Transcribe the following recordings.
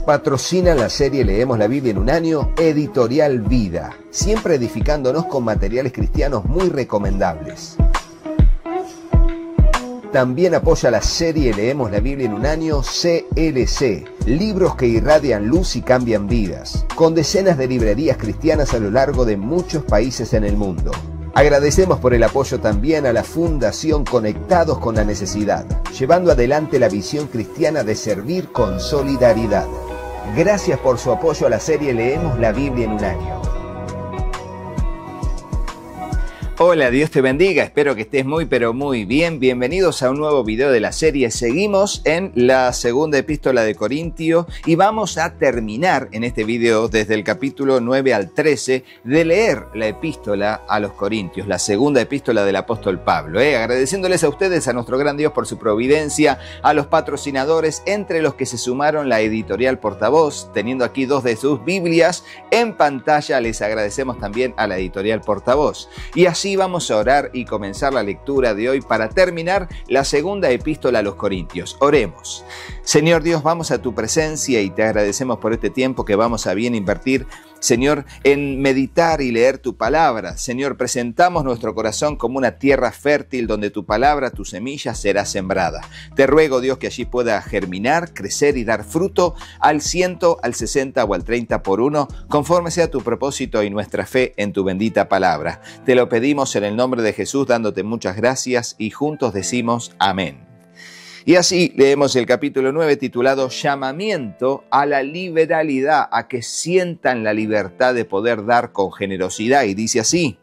Patrocina la serie Leemos la Biblia en un año, Editorial Vida, siempre edificándonos con materiales cristianos muy recomendables. También apoya la serie Leemos la Biblia en un año, CLC, libros que irradian luz y cambian vidas, con decenas de librerías cristianas a lo largo de muchos países en el mundo. Agradecemos por el apoyo también a la Fundación Conectados con la Necesidad, llevando adelante la visión cristiana de servir con solidaridad. Gracias por su apoyo a la serie Leemos la Biblia en un año. Hola, Dios te bendiga, espero que estés muy pero muy bien. Bienvenidos a un nuevo video de la serie. Seguimos en la segunda epístola de Corintios y vamos a terminar en este video desde el capítulo 9 al 13 de leer la epístola a los Corintios, la segunda epístola del apóstol Pablo. Agradeciéndoles a ustedes, a nuestro gran Dios por su providencia, a los patrocinadores, entre los que se sumaron la editorial Portavoz, teniendo aquí dos de sus Biblias en pantalla. Les agradecemos también a la editorial Portavoz. Y así vamos a orar y comenzar la lectura de hoy para terminar la segunda epístola a los Corintios. Oremos. Señor Dios, vamos a tu presencia y te agradecemos por este tiempo que vamos a bien invertir, Señor, en meditar y leer tu palabra. Señor, presentamos nuestro corazón como una tierra fértil donde tu palabra, tu semilla será sembrada. Te ruego, Dios, que allí pueda germinar, crecer y dar fruto al 100, al 60 o al 30 por uno, conforme sea tu propósito y nuestra fe en tu bendita palabra. Te lo pedimos en el nombre de Jesús, dándote muchas gracias y juntos decimos amén. Y así leemos el capítulo 9 titulado Llamamiento a la liberalidad, a que sientan la libertad de poder dar con generosidad. Y dice así: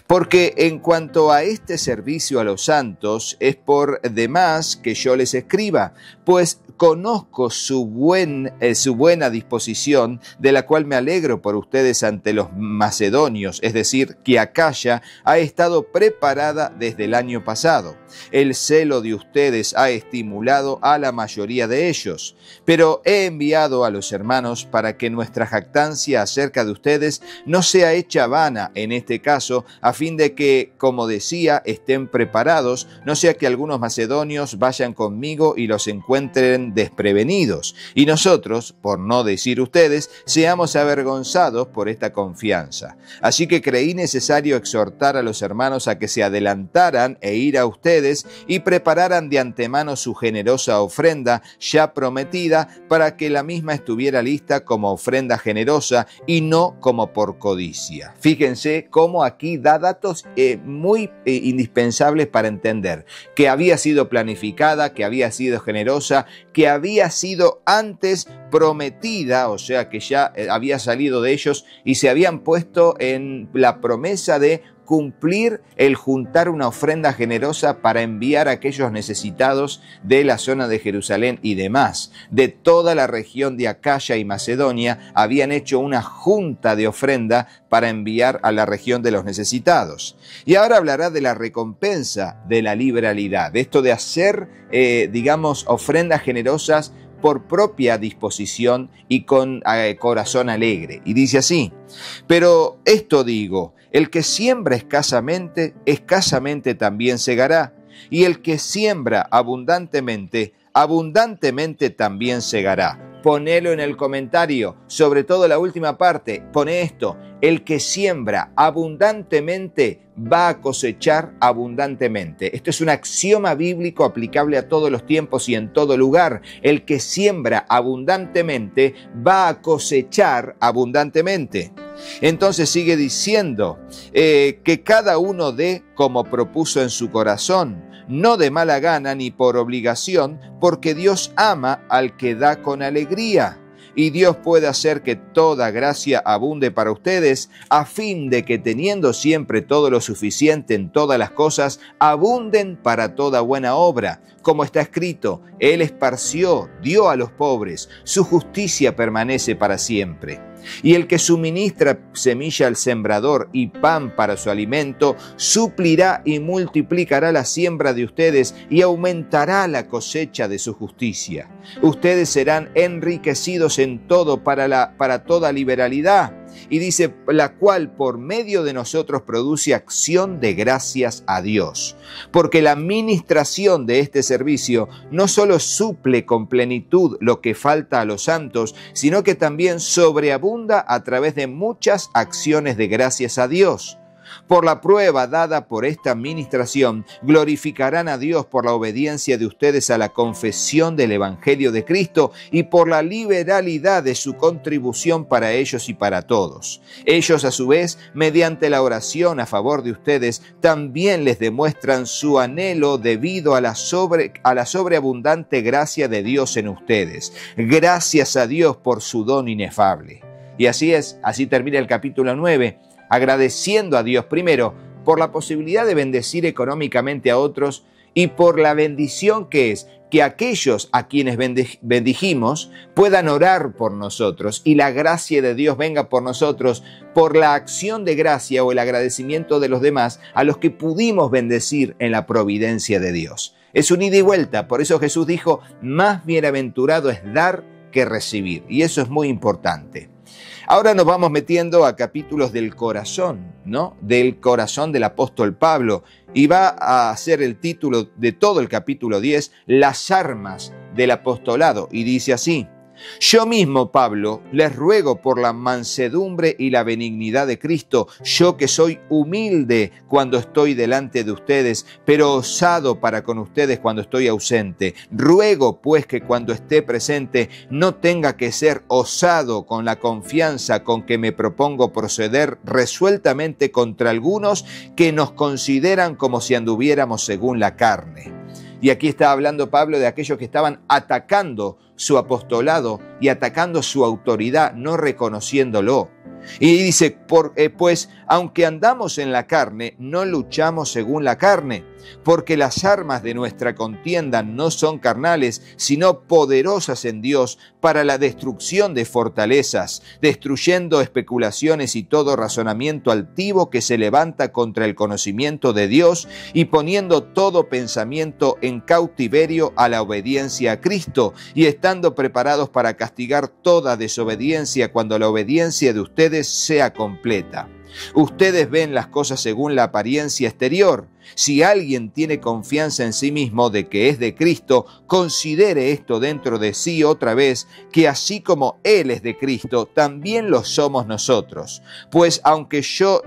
porque en cuanto a este servicio a los santos, es por demás que yo les escriba, pues conozco su buena disposición, de la cual me alegro por ustedes ante los macedonios, es decir, que Acaya ha estado preparada desde el año pasado. El celo de ustedes ha estimulado a la mayoría de ellos, pero he enviado a los hermanos para que nuestra jactancia acerca de ustedes no sea hecha vana en este caso, a fin de que, como decía, estén preparados, no sea que algunos macedonios vayan conmigo y los encuentren desprevenidos, y nosotros, por no decir ustedes, seamos avergonzados por esta confianza. Así que creí necesario exhortar a los hermanos a que se adelantaran e ir a ustedes y prepararan de antemano su generosa ofrenda ya prometida, para que la misma estuviera lista como ofrenda generosa y no como por codicia. Fíjense cómo aquí da datos muy indispensables para entender que había sido planificada, que había sido generosa, que había sido antes prometida, o sea que ya había salido de ellos y se habían puesto en la promesa de cumplir el juntar una ofrenda generosa para enviar a aquellos necesitados de la zona de Jerusalén y demás. De toda la región de Acaya y Macedonia habían hecho una junta de ofrenda para enviar a la región de los necesitados. Y ahora hablará de la recompensa de la liberalidad, de esto de hacer, ofrendas generosas por propia disposición y con corazón alegre. Y dice así: pero esto digo, el que siembra escasamente, escasamente también segará, y el que siembra abundantemente, abundantemente también segará. Ponelo en el comentario, sobre todo la última parte, pone esto: el que siembra abundantemente va a cosechar abundantemente. Esto es un axioma bíblico aplicable a todos los tiempos y en todo lugar. El que siembra abundantemente va a cosechar abundantemente. Entonces sigue diciendo que cada uno dé como propuso en su corazón, no de mala gana ni por obligación, porque Dios ama al que da con alegría. Y Dios puede hacer que toda gracia abunde para ustedes, a fin de que, teniendo siempre todo lo suficiente en todas las cosas, abunden para toda buena obra. Como está escrito, Él esparció, dio a los pobres, su justicia permanece para siempre. Y el que suministra semilla al sembrador y pan para su alimento, suplirá y multiplicará la siembra de ustedes y aumentará la cosecha de su justicia. Ustedes serán enriquecidos en todo para toda liberalidad, y dice, la cual por medio de nosotros produce acción de gracias a Dios. Porque la ministración de este servicio no solo suple con plenitud lo que falta a los santos, sino que también sobreabunda a través de muchas acciones de gracias a Dios. Por la prueba dada por esta ministración, glorificarán a Dios por la obediencia de ustedes a la confesión del Evangelio de Cristo y por la liberalidad de su contribución para ellos y para todos. Ellos, a su vez, mediante la oración a favor de ustedes, también les demuestran su anhelo debido a la sobreabundante gracia de Dios en ustedes. Gracias a Dios por su don inefable. Y así es, así termina el capítulo 9. Agradeciendo a Dios primero por la posibilidad de bendecir económicamente a otros y por la bendición que es que aquellos a quienes bendijimos puedan orar por nosotros y la gracia de Dios venga por nosotros por la acción de gracia o el agradecimiento de los demás a los que pudimos bendecir en la providencia de Dios. Es un ida y vuelta, por eso Jesús dijo, más bienaventurado es dar que recibir, y eso es muy importante. Ahora nos vamos metiendo a capítulos del corazón, ¿no? Del corazón del apóstol Pablo. Y va a ser el título de todo el capítulo 10, las armas del apostolado. Y dice así, yo mismo, Pablo, les ruego por la mansedumbre y la benignidad de Cristo, yo que soy humilde cuando estoy delante de ustedes, pero osado para con ustedes cuando estoy ausente. Ruego, pues, que cuando esté presente no tenga que ser osado con la confianza con que me propongo proceder resueltamente contra algunos que nos consideran como si anduviéramos según la carne. Y aquí está hablando Pablo de aquellos que estaban atacando su apostolado y atacando su autoridad, no reconociéndolo. Y dice, pues aunque andamos en la carne, no luchamos según la carne, porque las armas de nuestra contienda no son carnales, sino poderosas en Dios para la destrucción de fortalezas, destruyendo especulaciones y todo razonamiento altivo que se levanta contra el conocimiento de Dios y poniendo todo pensamiento en cautiverio a la obediencia a Cristo y estando preparados para castigar toda desobediencia cuando la obediencia de ustedes sea completa. Ustedes ven las cosas según la apariencia exterior. Si alguien tiene confianza en sí mismo de que es de Cristo, considere esto dentro de sí otra vez, que así como Él es de Cristo, también lo somos nosotros. Pues aunque yo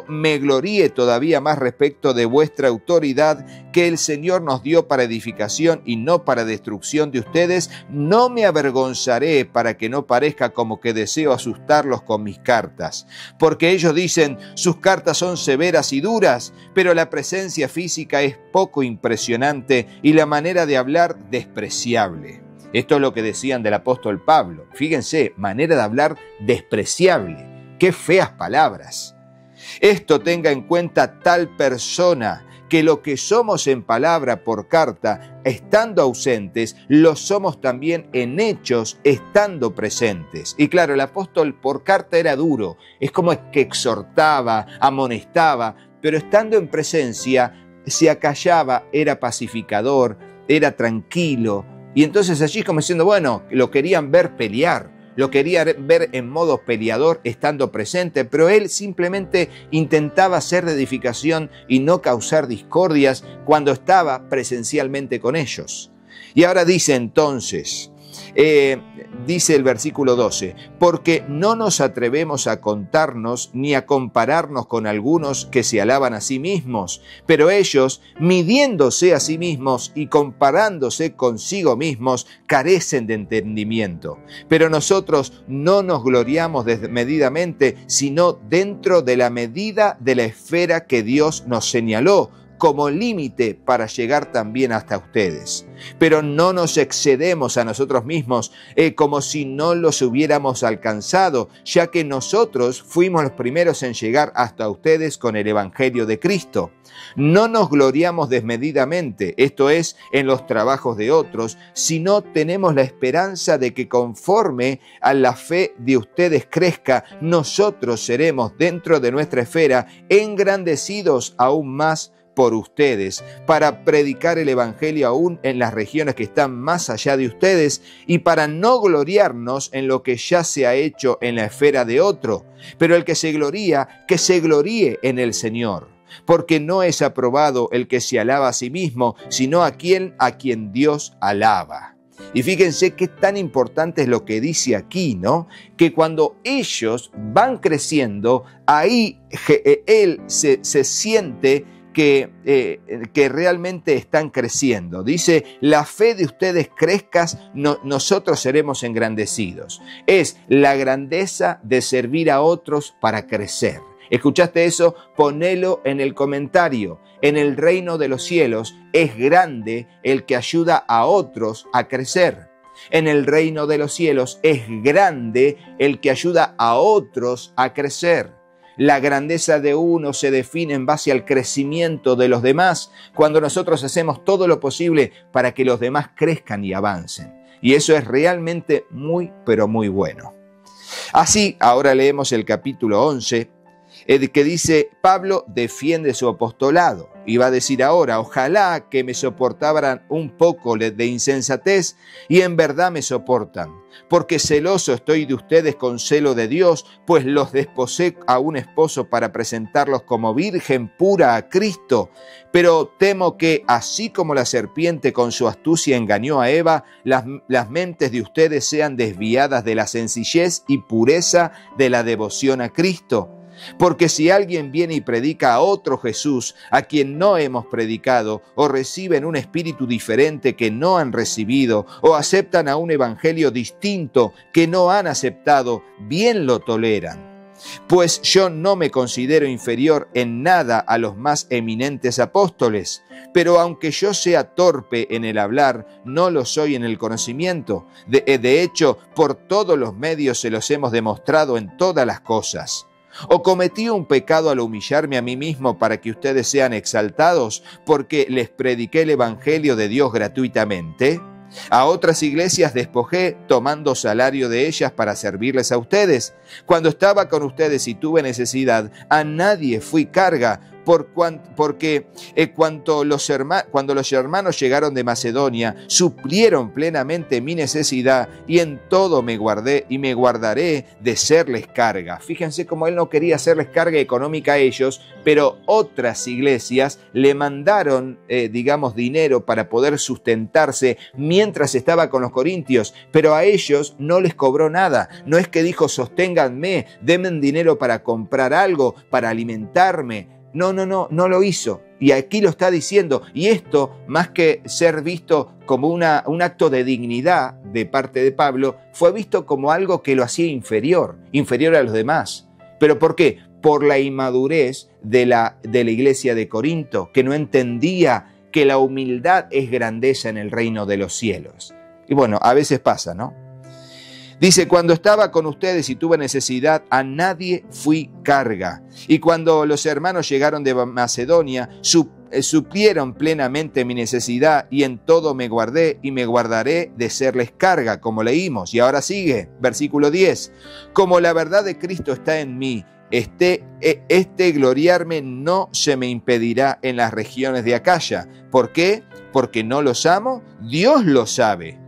me gloríe todavía más respecto de vuestra autoridad que el Señor nos dio para edificación y no para destrucción de ustedes, no me avergonzaré para que no parezca como que deseo asustarlos con mis cartas. Porque ellos dicen, sus cartas son severas y duras, pero la presencia física es poco impresionante y la manera de hablar despreciable. Esto es lo que decían del apóstol Pablo. Fíjense, manera de hablar despreciable. Qué feas palabras. Esto tenga en cuenta tal persona que lo que somos en palabra por carta, estando ausentes, lo somos también en hechos, estando presentes. Y claro, el apóstol por carta era duro, es como que exhortaba, amonestaba, pero estando en presencia, se acallaba, era pacificador, era tranquilo. Y entonces allí como diciendo, bueno, lo querían ver pelear, lo quería ver en modo peleador estando presente, pero él simplemente intentaba ser de edificación y no causar discordias cuando estaba presencialmente con ellos. Y ahora dice entonces, dice el versículo 12, porque no nos atrevemos a contarnos ni a compararnos con algunos que se alaban a sí mismos, pero ellos, midiéndose a sí mismos y comparándose consigo mismos, carecen de entendimiento. Pero nosotros no nos gloriamos desmedidamente, sino dentro de la medida de la esfera que Dios nos señaló como límite para llegar también hasta ustedes. Pero no nos excedemos a nosotros mismos como si no los hubiéramos alcanzado, ya que nosotros fuimos los primeros en llegar hasta ustedes con el Evangelio de Cristo. No nos gloriamos desmedidamente, esto es, en los trabajos de otros, sino tenemos la esperanza de que conforme a la fe de ustedes crezca, nosotros seremos dentro de nuestra esfera engrandecidos aún más por ustedes, para predicar el evangelio aún en las regiones que están más allá de ustedes y para no gloriarnos en lo que ya se ha hecho en la esfera de otro. Pero el que se gloría, que se gloríe en el Señor. Porque no es aprobado el que se alaba a sí mismo, sino a quien Dios alaba. Y fíjense qué tan importante es lo que dice aquí, ¿no? Que cuando ellos van creciendo, ahí él se siente que realmente están creciendo. Dice, la fe de ustedes crezca, nosotros seremos engrandecidos. Es la grandeza de servir a otros para crecer. ¿Escuchaste eso? Ponelo en el comentario. En el reino de los cielos es grande el que ayuda a otros a crecer. En el reino de los cielos es grande el que ayuda a otros a crecer. La grandeza de uno se define en base al crecimiento de los demás, cuando nosotros hacemos todo lo posible para que los demás crezcan y avancen. Y eso es realmente muy, pero muy bueno. Así, ahora leemos el capítulo 11, que dice, Pablo defiende su apostolado. Y va a decir ahora, ojalá que me soportaran un poco de insensatez, y en verdad me soportan, porque celoso estoy de ustedes con celo de Dios, pues los desposé a un esposo para presentarlos como virgen pura a Cristo. Pero temo que, así como la serpiente con su astucia engañó a Eva, las mentes de ustedes sean desviadas de la sencillez y pureza de la devoción a Cristo. Porque si alguien viene y predica a otro Jesús, a quien no hemos predicado, o reciben un espíritu diferente que no han recibido, o aceptan a un evangelio distinto que no han aceptado, bien lo toleran. Pues yo no me considero inferior en nada a los más eminentes apóstoles, pero aunque yo sea torpe en el hablar, no lo soy en el conocimiento. De hecho, por todos los medios se los hemos demostrado en todas las cosas. ¿O cometí un pecado al humillarme a mí mismo para que ustedes sean exaltados porque les prediqué el evangelio de Dios gratuitamente? A otras iglesias despojé tomando salario de ellas para servirles a ustedes. Cuando estaba con ustedes y tuve necesidad, a nadie fui carga, porque cuando los hermanos llegaron de Macedonia, suplieron plenamente mi necesidad y en todo me guardé y me guardaré de serles carga. Fíjense cómo él no quería hacerles carga económica a ellos, pero otras iglesias le mandaron, dinero para poder sustentarse mientras estaba con los corintios, pero a ellos no les cobró nada. No es que dijo, sosténganme, denme dinero para comprar algo, para alimentarme. No lo hizo. Y aquí lo está diciendo. Y esto, más que ser visto como un acto de dignidad de parte de Pablo, fue visto como algo que lo hacía inferior a los demás. ¿Pero por qué? Por la inmadurez de la iglesia de Corinto, que no entendía que la humildad es grandeza en el reino de los cielos. Y bueno, a veces pasa, ¿no? Dice, cuando estaba con ustedes y tuve necesidad, a nadie fui carga. Y cuando los hermanos llegaron de Macedonia, suplieron plenamente mi necesidad y en todo me guardé y me guardaré de serles carga, como leímos. Y ahora sigue, versículo 10. Como la verdad de Cristo está en mí, este gloriarme no se me impedirá en las regiones de Acaya. ¿Por qué? Porque no los amo, Dios lo sabe.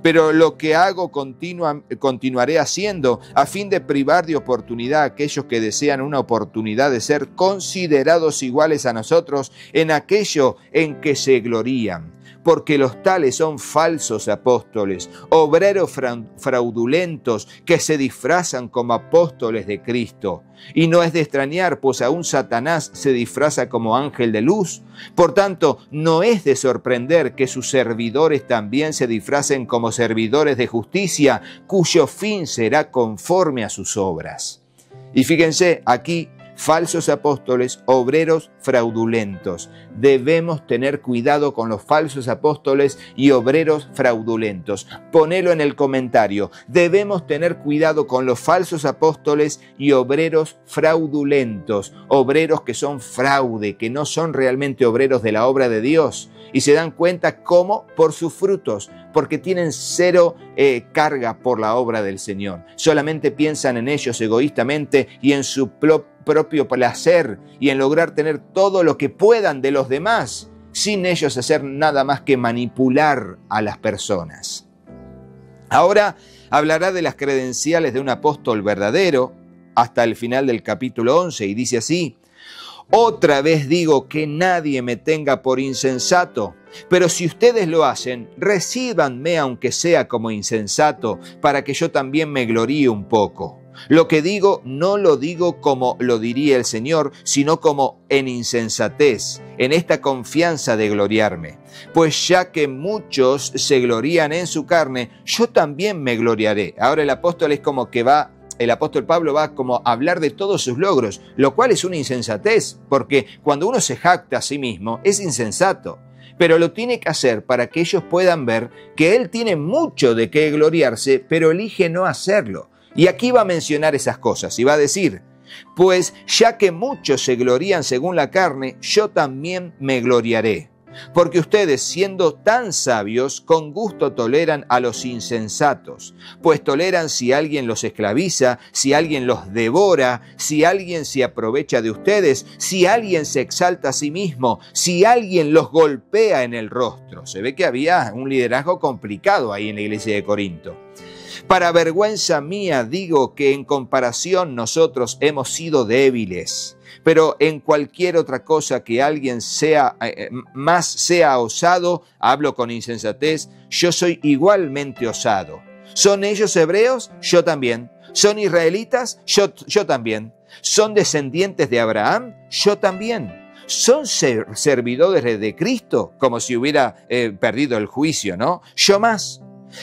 Pero lo que hago continuaré haciendo a fin de privar de oportunidad a aquellos que desean una oportunidad de ser considerados iguales a nosotros en aquello en que se glorían. Porque los tales son falsos apóstoles, obreros fraudulentos que se disfrazan como apóstoles de Cristo. Y no es de extrañar, pues aún Satanás se disfraza como ángel de luz. Por tanto, no es de sorprender que sus servidores también se disfracen como servidores de justicia, cuyo fin será conforme a sus obras. Y fíjense, aquí, falsos apóstoles, obreros fraudulentos. Debemos tener cuidado con los falsos apóstoles y obreros fraudulentos. Ponelo en el comentario. Debemos tener cuidado con los falsos apóstoles y obreros fraudulentos. Obreros que son fraude, que no son realmente obreros de la obra de Dios. Y se dan cuenta cómo por sus frutos, porque tienen cero carga por la obra del Señor. Solamente piensan en ellos egoístamente y en su propio placer y en lograr tener todo lo que puedan de los demás, sin ellos hacer nada más que manipular a las personas. Ahora hablará de las credenciales de un apóstol verdadero hasta el final del capítulo 11 y dice así: otra vez digo que nadie me tenga por insensato, pero si ustedes lo hacen, recíbanme aunque sea como insensato, para que yo también me gloríe un poco. Lo que digo no lo digo como lo diría el Señor, sino como en insensatez, en esta confianza de gloriarme. Pues ya que muchos se glorían en su carne, yo también me gloriaré. Ahora el apóstol es como que el apóstol Pablo va como a hablar de todos sus logros, lo cual es una insensatez, porque cuando uno se jacta a sí mismo, es insensato. Pero lo tiene que hacer para que ellos puedan ver que él tiene mucho de qué gloriarse, pero elige no hacerlo. Y aquí va a mencionar esas cosas y va a decir: pues ya que muchos se glorían según la carne, yo también me gloriaré. Porque ustedes, siendo tan sabios, con gusto toleran a los insensatos, pues toleran si alguien los esclaviza, si alguien los devora, si alguien se aprovecha de ustedes, si alguien se exalta a sí mismo, si alguien los golpea en el rostro. Se ve que había un liderazgo complicado ahí en la iglesia de Corinto. Para vergüenza mía digo que en comparación nosotros hemos sido débiles, pero en cualquier otra cosa que alguien sea osado, hablo con insensatez, yo soy igualmente osado. ¿Son ellos hebreos? Yo también. ¿Son israelitas? Yo también. ¿Son descendientes de Abraham? Yo también. ¿Son servidores de Cristo? Como si hubiera perdido el juicio, ¿no? Yo más.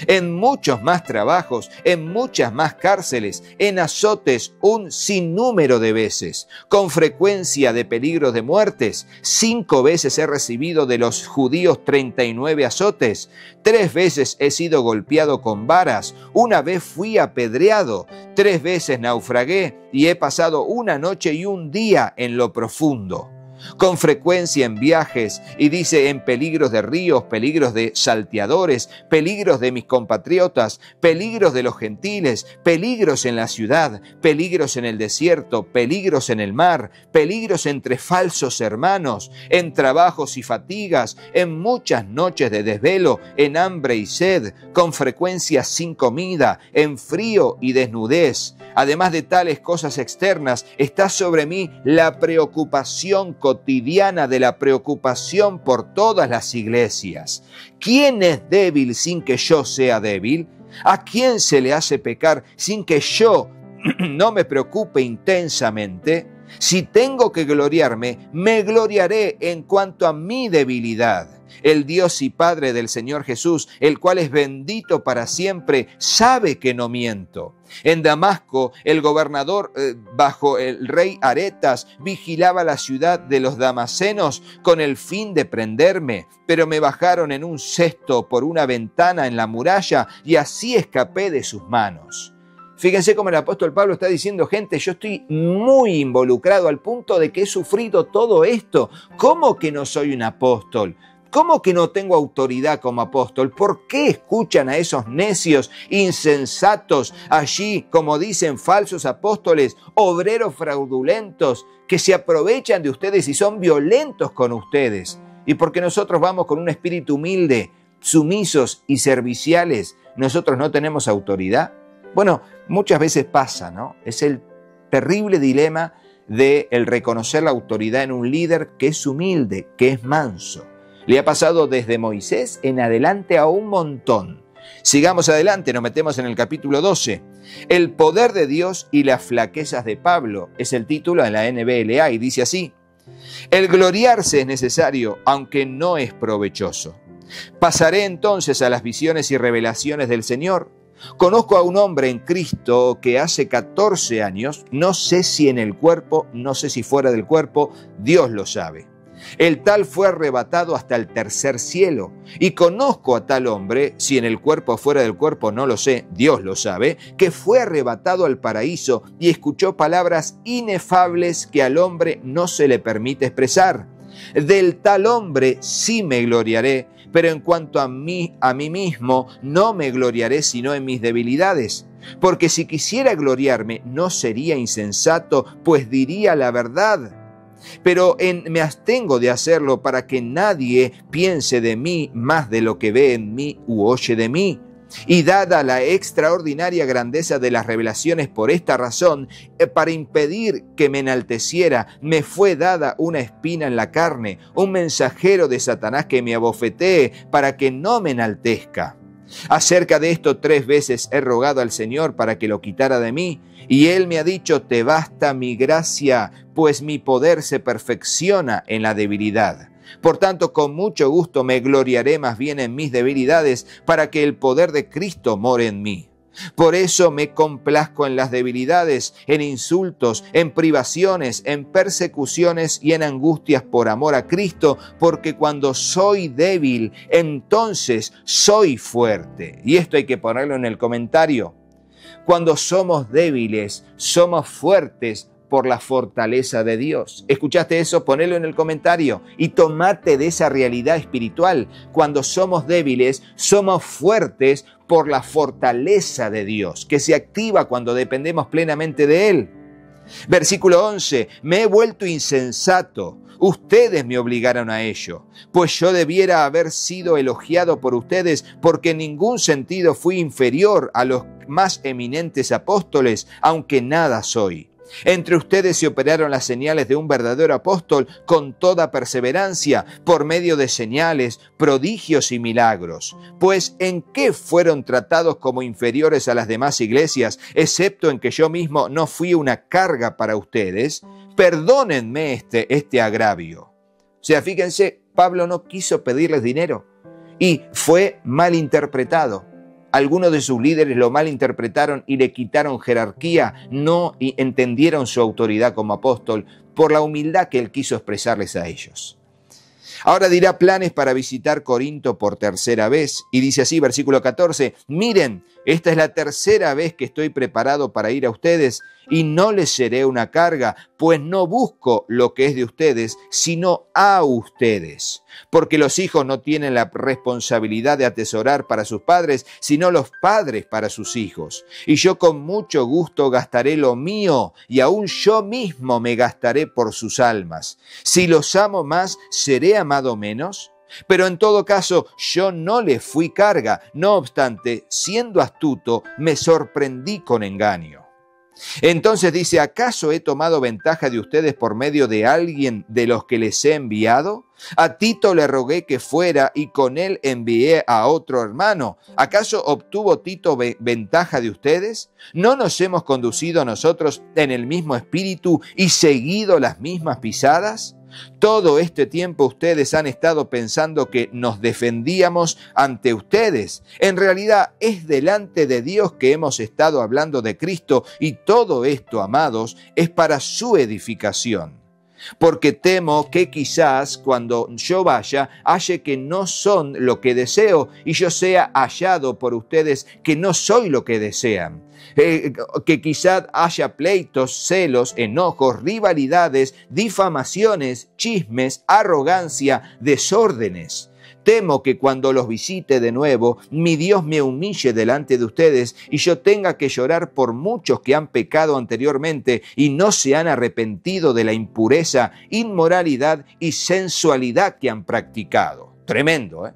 En muchos más trabajos, en muchas más cárceles, en azotes un sinnúmero de veces, con frecuencia de peligros de muertes. 5 veces he recibido de los judíos 39 azotes, 3 veces he sido golpeado con varas, 1 vez fui apedreado, 3 veces naufragué y he pasado 1 noche y 1 día en lo profundo. Con frecuencia en viajes, y dice en peligros de ríos, peligros de salteadores, peligros de mis compatriotas, peligros de los gentiles, peligros en la ciudad, peligros en el desierto, peligros en el mar, peligros entre falsos hermanos, en trabajos y fatigas, en muchas noches de desvelo, en hambre y sed, con frecuencia sin comida, en frío y desnudez. Además de tales cosas externas, está sobre mí la preocupación cotidiana de la preocupación por todas las iglesias. ¿Quién es débil sin que yo sea débil? ¿A quién se le hace pecar sin que yo no me preocupe intensamente? Si tengo que gloriarme, me gloriaré en cuanto a mi debilidad. El Dios y Padre del Señor Jesús, el cual es bendito para siempre, sabe que no miento. En Damasco, el gobernador bajo el rey Aretas vigilaba la ciudad de los damasenos con el fin de prenderme, pero me bajaron en un cesto por una ventana en la muralla y así escapé de sus manos. Fíjense cómo el apóstol Pablo está diciendo: gente, yo estoy muy involucrado al punto de que he sufrido todo esto. ¿Cómo que no soy un apóstol? ¿Cómo que no tengo autoridad como apóstol? ¿Por qué escuchan a esos necios, insensatos, allí, como dicen, falsos apóstoles, obreros fraudulentos, que se aprovechan de ustedes y son violentos con ustedes? Y porque nosotros vamos con un espíritu humilde, sumisos y serviciales, ¿nosotros no tenemos autoridad? Bueno, muchas veces pasa, ¿no? Es el terrible dilema de el reconocer la autoridad en un líder que es humilde, que es manso. Le ha pasado desde Moisés en adelante a un montón. Sigamos adelante, nos metemos en el capítulo 12. El poder de Dios y las flaquezas de Pablo es el título en la NBLA y dice así: el gloriarse es necesario, aunque no es provechoso. Pasaré entonces a las visiones y revelaciones del Señor. Conozco a un hombre en Cristo que hace 14 años, no sé si en el cuerpo, no sé si fuera del cuerpo, Dios lo sabe. El tal fue arrebatado hasta el tercer cielo, y conozco a tal hombre, si en el cuerpo o fuera del cuerpo no lo sé, Dios lo sabe, que fue arrebatado al paraíso y escuchó palabras inefables que al hombre no se le permite expresar. Del tal hombre sí me gloriaré, pero en cuanto a mí mismo, no me gloriaré sino en mis debilidades. Porque si quisiera gloriarme, no sería insensato, pues diría la verdad. Pero me abstengo de hacerlo para que nadie piense de mí más de lo que ve en mí u oye de mí. Y dada la extraordinaria grandeza de las revelaciones por esta razón, para impedir que me enalteciera, me fue dada una espina en la carne, un mensajero de Satanás que me abofetee para que no me enaltezca. Acerca de esto 3 veces he rogado al Señor para que lo quitara de mí, y Él me ha dicho: te basta mi gracia, pues mi poder se perfecciona en la debilidad. Por tanto, con mucho gusto me gloriaré más bien en mis debilidades, para que el poder de Cristo more en mí. Por eso me complazco en las debilidades, en insultos, en privaciones, en persecuciones y en angustias por amor a Cristo, porque cuando soy débil, entonces soy fuerte. Y esto hay que ponerlo en el comentario. Cuando somos débiles, somos fuertes por la fortaleza de Dios. ¿Escuchaste eso? Ponelo en el comentario y tomate de esa realidad espiritual. Cuando somos débiles, somos fuertes por la fortaleza de Dios, que se activa cuando dependemos plenamente de Él. Versículo 11, me he vuelto insensato. Ustedes me obligaron a ello, pues yo debiera haber sido elogiado por ustedes, porque en ningún sentido fui inferior a los más eminentes apóstoles, aunque nada soy. Entre ustedes se operaron las señales de un verdadero apóstol con toda perseverancia, por medio de señales, prodigios y milagros. Pues ¿en qué fueron tratados como inferiores a las demás iglesias, excepto en que yo mismo no fui una carga para ustedes? Perdónenme este agravio. O sea, fíjense, Pablo no quiso pedirles dinero y fue malinterpretado. Algunos de sus líderes lo malinterpretaron y le quitaron jerarquía, no entendieron su autoridad como apóstol por la humildad que él quiso expresarles a ellos. Ahora dirá planes para visitar Corinto por 3ª vez. Y dice así, versículo 14, miren, esta es la 3ª vez que estoy preparado para ir a ustedes y no les seré una carga, pues no busco lo que es de ustedes, sino a ustedes. Porque los hijos no tienen la responsabilidad de atesorar para sus padres, sino los padres para sus hijos. Y yo con mucho gusto gastaré lo mío, y aún yo mismo me gastaré por sus almas. Si los amo más, ¿seré amado menos? Pero en todo caso, yo no les fui carga. No obstante, siendo astuto, me sorprendí con engaño. Entonces dice, ¿acaso he tomado ventaja de ustedes por medio de alguien de los que les he enviado? A Tito le rogué que fuera y con él envié a otro hermano. ¿Acaso obtuvo Tito ventaja de ustedes? ¿No nos hemos conducido nosotros en el mismo espíritu y seguido las mismas pisadas? Todo este tiempo ustedes han estado pensando que nos defendíamos ante ustedes. En realidad es delante de Dios que hemos estado hablando de Cristo, y todo esto, amados, es para su edificación. Porque temo que quizás cuando yo vaya, halle que no son lo que deseo, y yo sea hallado por ustedes que no soy lo que desean. Que quizás haya pleitos, celos, enojos, rivalidades, difamaciones, chismes, arrogancia, desórdenes. Temo que cuando los visite de nuevo, mi Dios me humille delante de ustedes y yo tenga que llorar por muchos que han pecado anteriormente y no se han arrepentido de la impureza, inmoralidad y sensualidad que han practicado. Tremendo, ¿eh?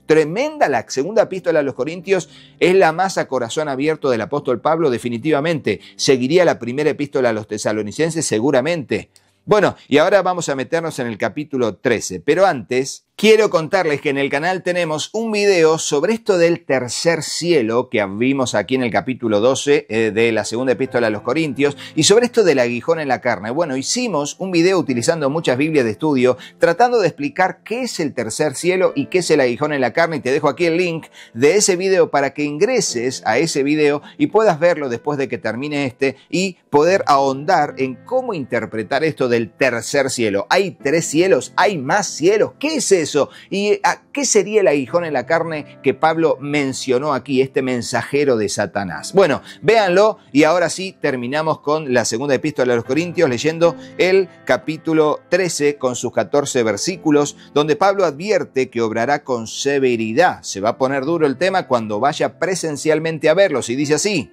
Tremenda la segunda epístola a los Corintios, es la más a corazón abierto del apóstol Pablo definitivamente. Seguiría la primera epístola a los tesalonicenses seguramente. Bueno, y ahora vamos a meternos en el capítulo 13, pero antes quiero contarles que en el canal tenemos un video sobre esto del tercer cielo que vimos aquí en el capítulo 12 de la segunda epístola a los Corintios, y sobre esto del aguijón en la carne. Bueno, hicimos un video utilizando muchas Biblias de estudio tratando de explicar qué es el tercer cielo y qué es el aguijón en la carne, y te dejo aquí el link de ese video para que ingreses a ese video y puedas verlo después de que termine este y poder ahondar en cómo interpretar esto del tercer cielo. ¿Hay 3 cielos? ¿Hay más cielos? ¿Qué es eso? eso. ¿Y qué sería el aguijón en la carne que Pablo mencionó aquí, este mensajero de Satanás? Bueno, véanlo y ahora sí terminamos con la segunda epístola a los Corintios leyendo el capítulo 13 con sus 14 versículos, donde Pablo advierte que obrará con severidad. Se va a poner duro el tema cuando vaya presencialmente a verlos y dice así: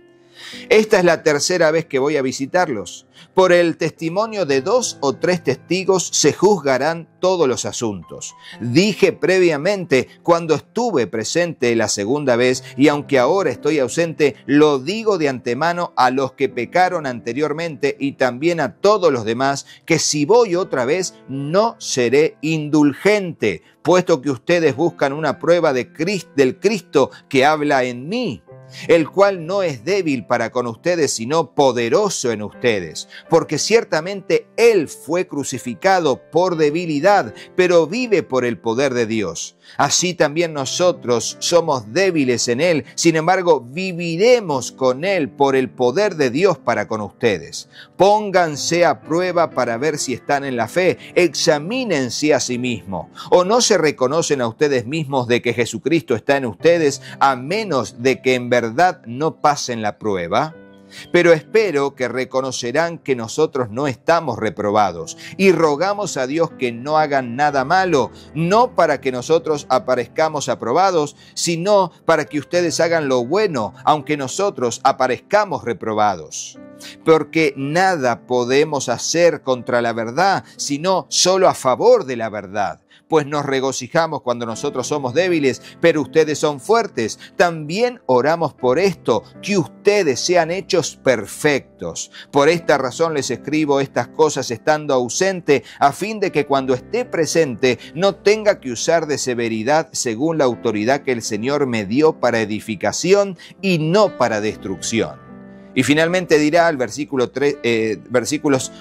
esta es la tercera vez que voy a visitarlos. Por el testimonio de 2 o 3 testigos se juzgarán todos los asuntos. Dije previamente cuando estuve presente la segunda vez, y aunque ahora estoy ausente, lo digo de antemano a los que pecaron anteriormente y también a todos los demás, que si voy otra vez no seré indulgente, puesto que ustedes buscan una prueba del Cristo que habla en mí, el cual no es débil para con ustedes, sino poderoso en ustedes. Porque ciertamente Él fue crucificado por debilidad, pero vive por el poder de Dios. Así también nosotros somos débiles en Él, sin embargo viviremos con Él por el poder de Dios para con ustedes. Pónganse a prueba para ver si están en la fe, examínense a sí mismos. ¿O no se reconocen a ustedes mismos de que Jesucristo está en ustedes, a menos de que en verdad no pasen la prueba? Pero espero que reconocerán que nosotros no estamos reprobados, y rogamos a Dios que no hagan nada malo, no para que nosotros aparezcamos aprobados, sino para que ustedes hagan lo bueno, aunque nosotros aparezcamos reprobados. Porque nada podemos hacer contra la verdad, sino solo a favor de la verdad. Pues nos regocijamos cuando nosotros somos débiles, pero ustedes son fuertes. También oramos por esto, que ustedes sean hechos perfectos. Por esta razón les escribo estas cosas estando ausente, a fin de que cuando esté presente no tenga que usar de severidad según la autoridad que el Señor me dio para edificación y no para destrucción. Y finalmente dirá el versículos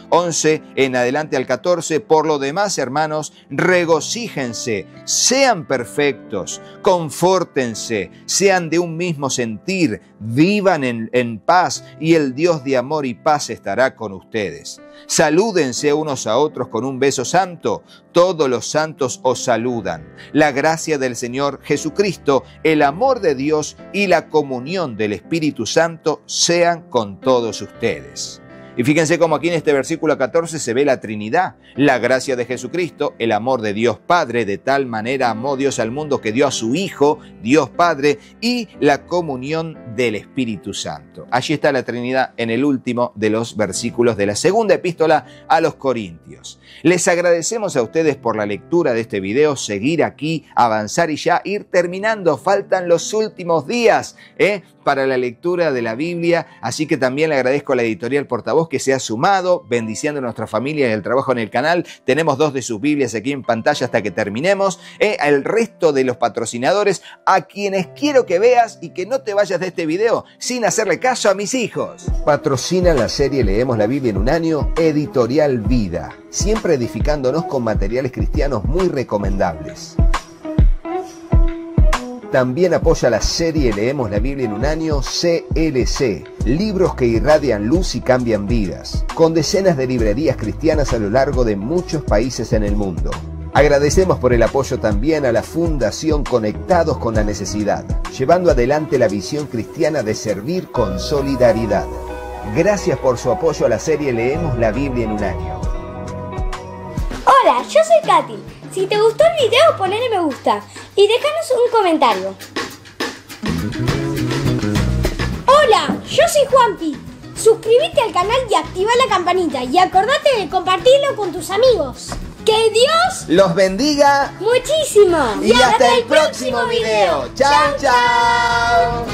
11 en adelante al 14, por lo demás, hermanos, regocíjense, sean perfectos, confórtense, sean de un mismo sentir, vivan en paz, y el Dios de amor y paz estará con ustedes. Salúdense unos a otros con un beso santo. Todos los santos os saludan. La gracia del Señor Jesucristo, el amor de Dios y la comunión del Espíritu Santo sean con todos ustedes. Y fíjense cómo aquí en este versículo 14 se ve la Trinidad, la gracia de Jesucristo, el amor de Dios Padre, de tal manera amó Dios al mundo que dio a su Hijo, Dios Padre, y la comunión del Espíritu Santo. Allí está la Trinidad en el último de los versículos de la segunda epístola a los Corintios. Les agradecemos a ustedes por la lectura de este video, seguir aquí, avanzar y ya ir terminando. Faltan los últimos días para la lectura de la Biblia, así que también le agradezco a la editorial Portavoz que se ha sumado, bendiciendo a nuestra familia y el trabajo en el canal. Tenemos 2 de sus Biblias aquí en pantalla hasta que terminemos. Al resto de los patrocinadores, a quienes quiero que veas y que no te vayas de este video sin hacerle caso a mis hijos. Patrocina la serie Leemos la Biblia en un año, Editorial Vida, siempre edificándonos con materiales cristianos muy recomendables. También apoya la serie Leemos la Biblia en un año, CLC, libros que irradian luz y cambian vidas, con decenas de librerías cristianas a lo largo de muchos países en el mundo. Agradecemos por el apoyo también a la Fundación Conectados con la Necesidad, llevando adelante la visión cristiana de servir con solidaridad. Gracias por su apoyo a la serie Leemos la Biblia en un año. Hola, yo soy Katy. Si te gustó el video, ponle me gusta y déjanos un comentario. Hola, yo soy Juanpi. Suscríbete al canal y activa la campanita y acordate de compartirlo con tus amigos. ¡Que Dios los bendiga muchísimo! Y hasta el próximo video. ¡Chao, chao!